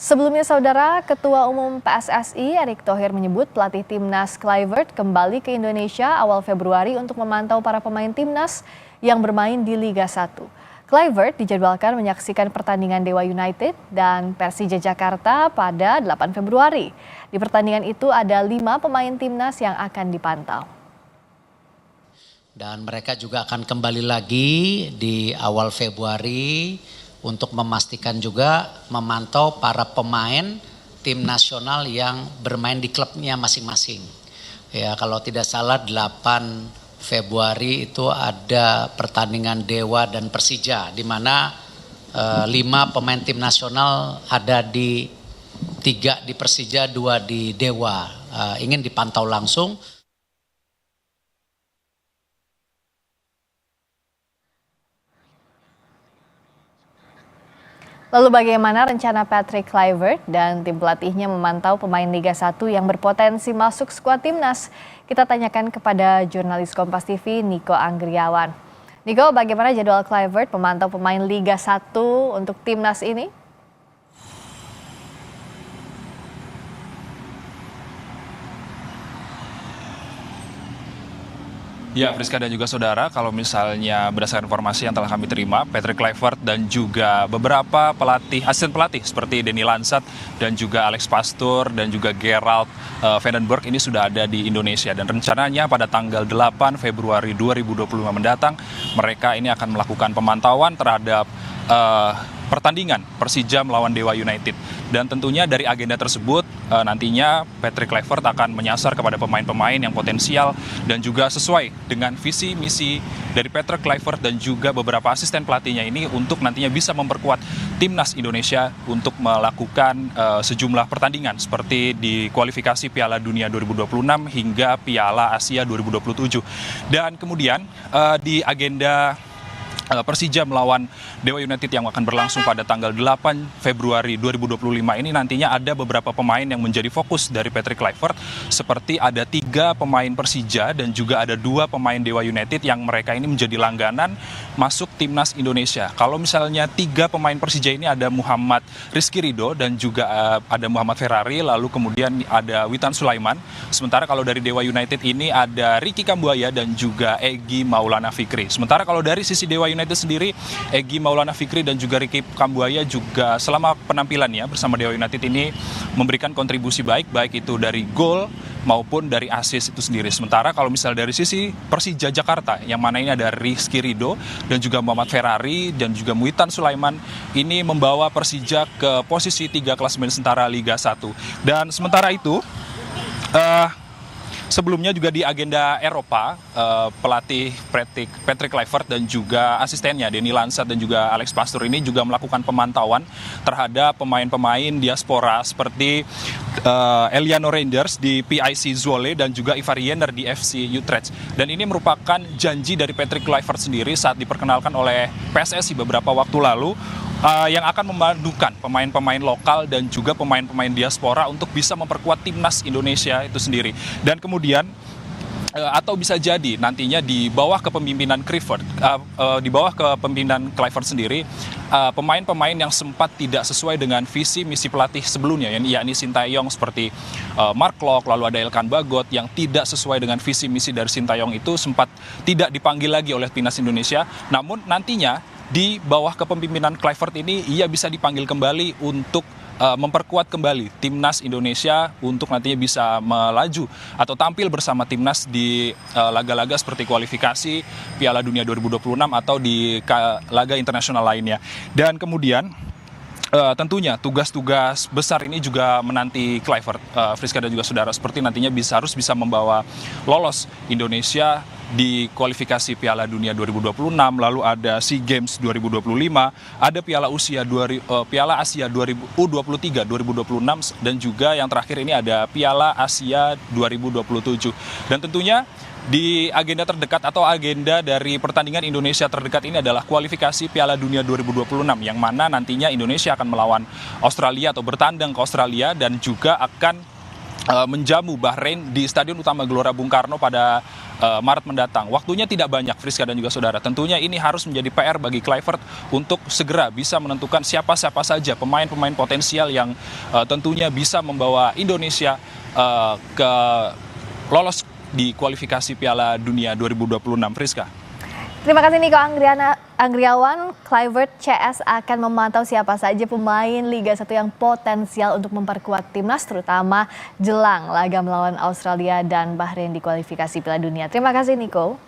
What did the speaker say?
Sebelumnya saudara, Ketua Umum PSSI Erick Thohir menyebut pelatih timnas Kluivert kembali ke Indonesia awal Februari untuk memantau para pemain timnas yang bermain di Liga 1. Kluivert dijadwalkan menyaksikan pertandingan Dewa United dan Persija Jakarta pada 8 Februari. Di pertandingan itu ada 5 pemain timnas yang akan dipantau. Dan mereka juga akan kembali lagi di awal Februari untuk memastikan juga memantau para pemain tim nasional yang bermain di klubnya masing-masing. Ya, kalau tidak salah 8 Februari itu ada pertandingan Dewa dan Persija di mana 5 pemain tim nasional ada 3 di Persija, 2 di Dewa. Ingin dipantau langsung. Lalu bagaimana rencana Patrick Kluivert dan tim pelatihnya memantau pemain Liga 1 yang berpotensi masuk skuad timnas? Kita tanyakan kepada jurnalis Kompas TV Niko Anggriawan. Niko, bagaimana jadwal Kluivert memantau pemain Liga 1 untuk timnas ini? Ya, Friska dan juga saudara, kalau misalnya berdasarkan informasi yang telah kami terima, Patrick Kluivert dan juga beberapa asisten pelatih seperti Denny Lansat dan juga Alex Pastoor dan juga Gerald Vandenberg ini sudah ada di Indonesia. Dan rencananya pada tanggal 8 Februari 2025 mendatang, mereka ini akan melakukan pemantauan terhadap pertandingan Persija melawan Dewa United. Dan tentunya dari agenda tersebut nantinya Patrick Kluivert akan menyasar kepada pemain-pemain yang potensial dan juga sesuai dengan visi misi dari Patrick Kluivert dan juga beberapa asisten pelatihnya ini untuk nantinya bisa memperkuat timnas Indonesia untuk melakukan sejumlah pertandingan seperti di kualifikasi Piala Dunia 2026 hingga Piala Asia 2027. Dan kemudian di agenda Persija melawan Dewa United yang akan berlangsung pada tanggal 8 Februari 2025 ini nantinya ada beberapa pemain yang menjadi fokus dari Patrick Kluivert, seperti ada 3 pemain Persija dan juga ada 2 pemain Dewa United yang mereka ini menjadi langganan masuk timnas Indonesia. Kalau misalnya 3 pemain Persija ini ada Muhammad Rizky Ridho dan juga ada Muhammad Ferrari, lalu kemudian ada Witan Sulaiman. Sementara kalau dari Dewa United ini ada Ricky Kambuaya dan juga Egy Maulana Fikri. Sementara kalau dari sisi Dewa United sendiri, Egy Maulana Fikri dan juga Ricky Kambuaya juga selama penampilannya bersama Dewa United ini memberikan kontribusi baik itu dari gol maupun dari assist itu sendiri. Sementara kalau misalnya dari sisi Persija Jakarta, yang mana ini ada Rizky Ridho dan juga Muhammad Ferrari dan juga Witan Sulaiman, ini membawa Persija ke posisi 3 klasemen sementara Liga 1. Dan sementara itu sebelumnya juga di agenda Eropa, pelatih Patrick Kluivert dan juga asistennya Denny Lansat dan juga Alex Pastoor ini juga melakukan pemantauan terhadap pemain-pemain diaspora seperti Eliano Reinders di PIC Zwolle dan juga Ivar Jenner di FC Utrecht. Dan ini merupakan janji dari Patrick Kluivert sendiri saat diperkenalkan oleh PSSI beberapa waktu lalu, yang akan memadukan pemain-pemain lokal dan juga pemain-pemain diaspora untuk bisa memperkuat timnas Indonesia itu sendiri. Dan kemudian atau bisa jadi nantinya di bawah kepemimpinan Kluivert, sendiri, pemain-pemain yang sempat tidak sesuai dengan visi misi pelatih sebelumnya, yakni Sintayong seperti Mark Klok, lalu ada Elkan Bagot yang tidak sesuai dengan visi misi dari Sintayong itu sempat tidak dipanggil lagi oleh timnas Indonesia. Namun nantinya di bawah kepemimpinan Kluivert ini ia bisa dipanggil kembali untuk memperkuat kembali timnas Indonesia untuk nantinya bisa melaju atau tampil bersama timnas di laga-laga seperti kualifikasi Piala Dunia 2026 atau di laga internasional lainnya. Dan kemudian tentunya tugas-tugas besar ini juga menanti Kluivert, Friska dan juga saudara, seperti nantinya harus bisa membawa lolos Indonesia di kualifikasi Piala Dunia 2026, lalu ada SEA Games 2025, ada Piala Asia U23 2026, dan juga yang terakhir ini ada Piala Asia 2027. Dan tentunya di agenda terdekat atau agenda dari pertandingan Indonesia terdekat ini adalah kualifikasi Piala Dunia 2026, yang mana nantinya Indonesia akan melawan Australia atau bertandang ke Australia dan juga akan menjamu Bahrain di Stadion Utama Gelora Bung Karno pada Maret mendatang. Waktunya tidak banyak, Friska dan juga saudara. Tentunya ini harus menjadi PR bagi Kluivert untuk segera bisa menentukan siapa-siapa saja pemain-pemain potensial yang tentunya bisa membawa Indonesia ke lolos di kualifikasi Piala Dunia 2026, Friska. Terima kasih Niko Anggriawan. Kluivert CS akan memantau siapa saja pemain Liga 1 yang potensial untuk memperkuat timnas, terutama jelang laga melawan Australia dan Bahrain di kualifikasi Piala Dunia. Terima kasih Niko.